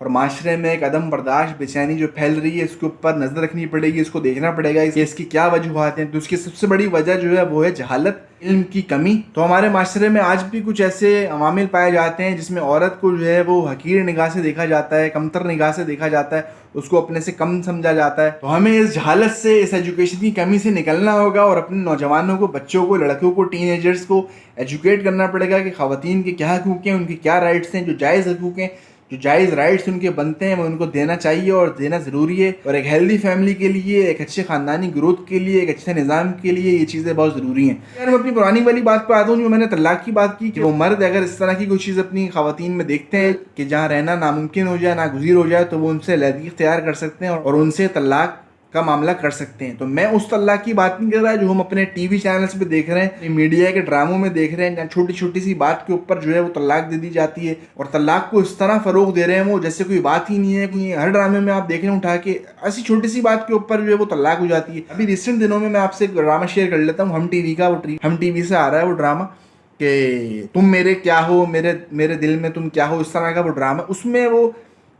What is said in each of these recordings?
اور معاشرے میں ایک عدم برداشت بے چینی جو پھیل رہی ہے اس کے اوپر نظر رکھنی پڑے گی, اس کو دیکھنا پڑے گا کہ اس کی کیا وجوہات ہیں. تو اس کی سب سے بڑی وجہ جو ہے وہ ہے جہالت, علم کی کمی. تو ہمارے معاشرے میں آج بھی کچھ ایسے عوامل پائے جاتے ہیں جس میں عورت کو جو ہے وہ حقیر نگاہ سے دیکھا جاتا ہے, کمتر نگاہ سے دیکھا جاتا ہے, اس کو اپنے سے کم سمجھا جاتا ہے. تو ہمیں اس جہالت سے, اس ایجوکیشن کی کمی سے نکلنا ہوگا اور اپنے نوجوانوں کو, بچوں کو, لڑکوں کو, ٹین ایجرز کو ایجوکیٹ کرنا پڑے گا کہ خواتین کے کیا حقوق ہیں, ان کے کیا رائٹس ہیں, جو جائز حقوق ہیں, جو جائز رائٹس ان کے بنتے ہیں وہ ان کو دینا چاہیے اور دینا ضروری ہے. اور ایک ہیلدی فیملی کے لیے, ایک اچھے خاندانی گروتھ کے لیے, ایک اچھے نظام کے لیے یہ چیزیں بہت ضروری ہیں. یار میں اپنی پرانی والی بات پہ آتا ہوں جو میں نے طلاق کی بات کی, کہ وہ مرد اگر اس طرح کی کوئی چیز اپنی خواتین میں دیکھتے ہیں کہ جہاں رہنا ناممکن ہو جائے, ناگزیر ہو جائے, تو وہ ان سے علیحدگی اختیار کر سکتے ہیں اور ان سے طلاق کا معاملہ کر سکتے ہیں. تو میں اس طلاق کی بات نہیں کر رہا جو ہم اپنے ٹی وی چینلز پہ دیکھ رہے ہیں, میڈیا کے ڈراموں میں دیکھ رہے ہیں, جہاں چھوٹی چھوٹی سی بات کے اوپر جو ہے وہ طلاق دے دی جاتی ہے اور طلاق کو اس طرح فروغ دے رہے ہیں وہ جیسے کوئی بات ہی نہیں ہے. کوئی ہر ڈرامے میں آپ دیکھ رہے ہیں اٹھا کے ایسی چھوٹی سی بات کے اوپر جو ہے وہ طلاق ہو جاتی ہے. ابھی ریسنٹ دنوں میں آپ سے ایک ڈرامہ شیئر کر لیتا ہوں, ہم ٹی وی کا, وہ ہم ٹی وی سے آ رہا ہے وہ ڈرامہ کہ تم میرے کیا ہو, میرے دل میں تم کیا ہو, اس طرح کا وہ ڈرامہ. اس میں وہ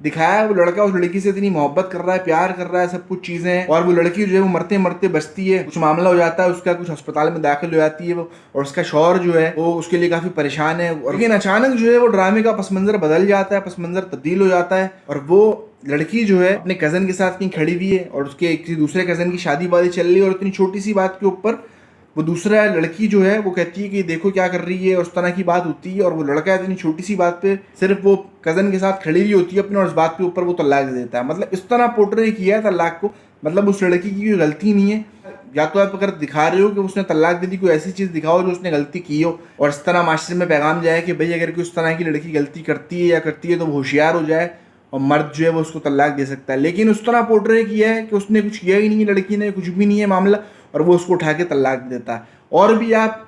دکھایا ہے وہ لڑکا اس لڑکی سے اتنی محبت کر رہا ہے, پیار کر رہا ہے, سب کچھ چیزیں ہیں, اور وہ لڑکی جو ہے وہ مرتے مرتے بچتی ہے. کچھ معاملہ ہو جاتا ہے اس کا, کچھ ہسپتال میں داخل ہو جاتی ہے وہ, اور اس کا شوہر جو ہے وہ اس کے لیے کافی پریشان ہے. لیکن اچانک جو ہے وہ ڈرامے کا پس منظر بدل جاتا ہے, پس منظر تبدیل ہو جاتا ہے, اور وہ لڑکی جو ہے اپنے کزن کے ساتھ کہیں کھڑی ہوئی ہے اور اس کے کسی دوسرے کزن کی شادی وادی چل رہی ہے, اور اتنی چھوٹی سی بات کے اوپر وہ دوسرا لڑکی جو ہے وہ کہتی ہے کہ دیکھو کیا کر رہی ہے, اس طرح کی بات ہوتی ہے. اور وہ لڑکا اتنی چھوٹی سی بات پہ صرف وہ کزن کے ساتھ کھڑی ہوئی ہوتی ہے اپنے, اور اس بات کے اوپر وہ طلاق دے دیتا ہے. مطلب اس طرح پورٹرے کیا ہے طلاق کو, مطلب اس لڑکی کی کوئی غلطی نہیں ہے. یا تو آپ اگر دکھا رہے ہو کہ اس نے طلاق دے دی, کوئی ایسی چیز دکھاؤ جو اس نے غلطی کی ہو, اور اس طرح معاشرے میں پیغام جائے کہ بھئی اگر کوئی اس طرح کی لڑکی غلطی کرتی ہے یا کرتی ہے تو وہ ہوشیار ہو جائے اور مرد جو ہے وہ اس کو طلاق دے سکتا ہے. لیکن اس طرح پورٹرے کیا ہے کہ اس نے کچھ کیا ہی نہیں ہے, لڑکی نے کچھ بھی نہیں ہے معاملہ, اور وہ اس کو اٹھا کے طلاق دیتا ہے. اور بھی آپ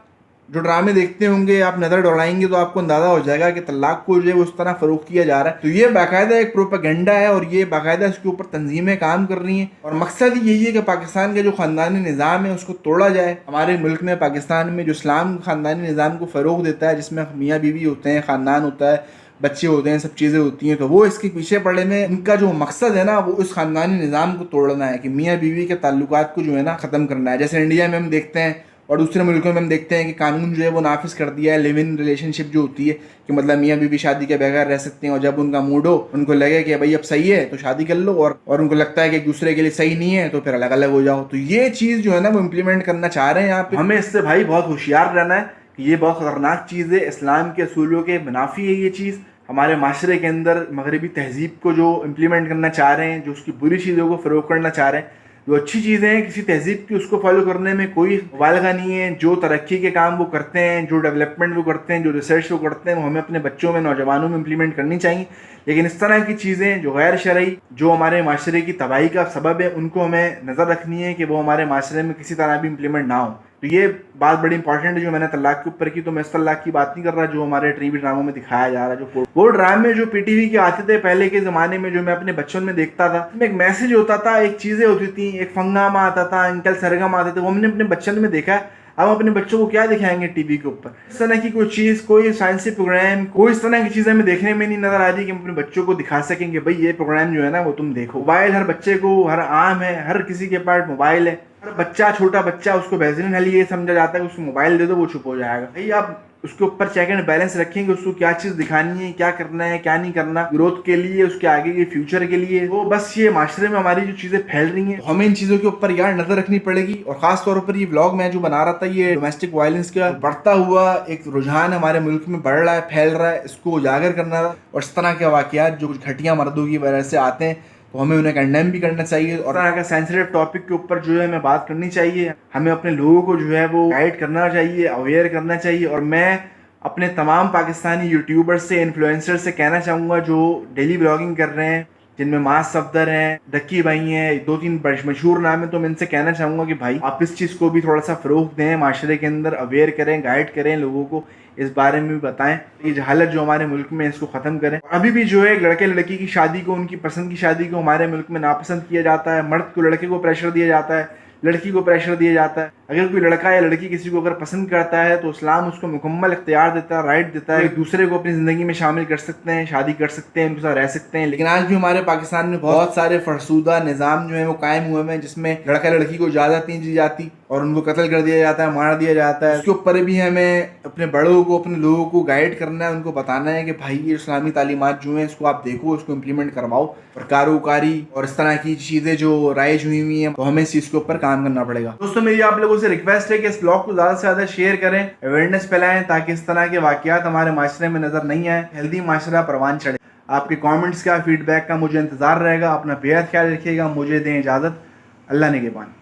جو ڈرامے دیکھتے ہوں گے, آپ نظر دوڑائیں گے تو آپ کو اندازہ ہو جائے گا کہ طلاق کو جو ہے اس طرح فروغ کیا جا رہا ہے. تو یہ باقاعدہ ایک پروپیگنڈا ہے, اور یہ باقاعدہ اس کے اوپر تنظیمیں کام کر رہی ہیں, اور مقصد یہی ہے کہ پاکستان کا جو خاندانی نظام ہے اس کو توڑا جائے. ہمارے ملک میں, پاکستان میں, جو اسلام خاندانی نظام کو فروغ دیتا ہے, جس میں میاں بیوی ہوتے ہیں, خاندان ہوتا ہے, بچے ہوتے ہیں, سب چیزیں ہوتی ہیں, تو وہ اس کے پیچھے پڑے میں ان کا جو مقصد ہے نا وہ اس خاندانی نظام کو توڑنا ہے, کہ میاں بیوی کے تعلقات کو جو ہے نا ختم کرنا ہے. جیسے انڈیا میں ہم دیکھتے ہیں اور دوسرے ملکوں میں ہم دیکھتے ہیں کہ قانون جو ہے وہ نافذ کر دیا ہے, لیو ان ریلیشن شپ جو ہوتی ہے, کہ مطلب میاں بیوی شادی کے بغیر رہ سکتے ہیں, اور جب ان کا موڈ ہو, ان کو لگے کہ بھائی اب صحیح ہے تو شادی کر لو, اور ان کو لگتا ہے کہ ایک دوسرے کے لیے صحیح نہیں ہے تو پھر الگ الگ ہو جاؤ. تو یہ چیز جو ہے نا وہ امپلیمنٹ کرنا چاہ رہے ہیں یہاں پہ. ہمیں اس سے بھائی بہت ہوشیار رہنا ہے کہ یہ بہت خطرناک چیز ہے, اسلام کے اصولوں کے منافی ہے یہ چیز. ہمارے معاشرے کے اندر مغربی تہذیب کو جو امپلیمنٹ کرنا چاہ رہے ہیں, جو اس کی بری چیزوں کو فروغ کرنا چاہ رہے ہیں, جو اچھی چیزیں ہیں کسی تہذیب کی اس کو فالو کرنے میں کوئی مبالغہ نہیں ہے. جو ترقی کے کام وہ کرتے ہیں, جو ڈیولپمنٹ وہ کرتے ہیں, جو ریسرچ وہ کرتے ہیں, وہ ہمیں اپنے بچوں میں, نوجوانوں میں امپلیمنٹ کرنی چاہیے. لیکن اس طرح کی چیزیں جو غیر شرعی, جو ہمارے معاشرے کی تباہی کا سبب ہے, ان کو ہمیں نظر رکھنی ہے کہ وہ ہمارے معاشرے میں کسی طرح بھی امپلیمنٹ نہ ہو. تو یہ بات بڑی امپورٹنٹ ہے جو میں نے طلاق کے اوپر کی. تو میں اس طلاق کی بات نہیں کر رہا جو ہمارے ٹی وی ڈراموں میں دکھایا جا رہا ہے, جو وہ ڈرامے جو پی ٹی وی کے آتے تھے پہلے کے زمانے میں, جو میں اپنے بچپن میں دیکھتا تھا, میں ایک میسج ہوتا تھا, ایک چیزیں ہوتی تھیں, ایک فنگامہ آتا تھا, انکل سرگم آتے تھے, وہ ہم نے اپنے بچپن میں دیکھا ہے. اب اپنے بچوں کو کیا دکھائیں گے ٹی وی کے اوپر؟ اس طرح کی کوئی چیز, کوئی سائنسی پروگرام, کوئی اس طرح کی چیزیں ہمیں دیکھنے میں نہیں نظر آ رہی کہ ہم اپنے بچوں کو دکھا سکیں کہ بھائی یہ پروگرام جو ہے نا وہ تم دیکھو. موبائل ہر بچے کو, ہر عام ہے, ہر کسی کے پاس موبائل ہے. ہر بچہ, چھوٹا بچہ, اس کو بہترین حل یہ سمجھا جاتا ہے کہ اس کو موبائل دے دو وہ چھپ ہو جائے گا. بھائی آپ اس کے اوپر چیک اینڈ بیلنس رکھیں کہ اس کو کیا چیز دکھانی ہے, کیا کرنا ہے, کیا نہیں کرنا, گروتھ کے لیے, اس کے آگے کے فیوچر کے لیے. وہ بس یہ معاشرے میں ہماری جو چیزیں پھیل رہی ہیں, ہمیں ان چیزوں کے اوپر یار نظر رکھنی پڑے گی. اور خاص طور پر یہ ولاگ میں جو بنا رہا تھا, یہ ڈومیسٹک وائلنس کا بڑھتا ہوا ایک رجحان ہمارے ملک میں بڑھ رہا ہے, پھیل رہا ہے, اس کو اجاگر کرنا تھا. اور اس طرح کے واقعات جو کچھ گھٹیا مردوں کی وجہ سے آتے ہیں تو ہمیں انہیں کنڈیم بھی کرنا چاہیے, اور اگر سینسیٹیو ٹاپک کے اوپر جو ہے ہمیں بات کرنی چاہیے. ہمیں اپنے لوگوں کو جو ہے وہ گائیڈ کرنا چاہیے, اویئر کرنا چاہیے. اور میں اپنے تمام پاکستانی یوٹیوبر سے, انفلوئنسر سے کہنا چاہوں گا جو ڈیلی بلاگنگ کر رہے ہیں, جن میں ماس صفدر ہیں, ڈکی بھائی ہیں, 2-3 مشہور نام ہیں, تو میں ان سے کہنا چاہوں گا کہ بھائی آپ اس چیز کو بھی تھوڑا سا فروغ دیں, معاشرے کے اندر اویئر کریں, گائیڈ کریں لوگوں کو, اس بارے میں بھی بتائیں. یہ جہالت جو ہمارے ملک میں اس کو ختم کریں. ابھی بھی جو ہے لڑکے لڑکی کی شادی کو, ان کی پسند کی شادی کو ہمارے ملک میں ناپسند کیا جاتا ہے. مرد کو لڑکے کو پریشر دیا جاتا ہے, لڑکی کو پریشر دیا جاتا ہے. اگر کوئی لڑکا یا لڑکی کسی کو اگر پسند کرتا ہے تو اسلام اس کو مکمل اختیار دیتا ہے، رائٹ دیتا ہے، ایک دوسرے کو اپنی زندگی میں شامل کر سکتے ہیں، شادی کر سکتے ہیں، ان کے ساتھ رہ سکتے ہیں. لیکن آج بھی ہمارے پاکستان میں بہت سارے فرسودہ نظام جو ہیں وہ قائم ہوئے ہیں جس میں لڑکا لڑکی کو اجازت نہیں دی جاتی اور ان کو قتل کر دیا جاتا ہے، مار دیا جاتا ہے. اس کے اوپر بھی ہمیں اپنے بڑوں کو، اپنے لوگوں کو گائیڈ کرنا ہے، ان کو بتانا ہے کہ بھائی یہ اسلامی تعلیمات جو ہیں اس کو آپ دیکھو، اس کو امپلیمنٹ کرواؤ، اور کاروکاری اور اس طرح کی چیزیں جو رائج ہوئی ہوئی ہیں تو ہمیں اس چیز کے اوپر کام کرنا پڑے گا. دوستوں میری آپ لوگوں سے ریکویسٹ ہے کہ اس بلاگ کو زیادہ سے زیادہ شیئر کریں، اویئرنیس پھیلائیں تاکہ اس طرح کے واقعات ہمارے معاشرے میں نظر نہیں آئیں، ہیلدی معاشرہ پروان چڑھے. آپ کے کامنٹس کا، فیڈ بیک کا مجھے انتظار رہے گا. اپنا بے حد خیال رکھیے گا. مجھے دیں اجازت. اللہ نگہبان.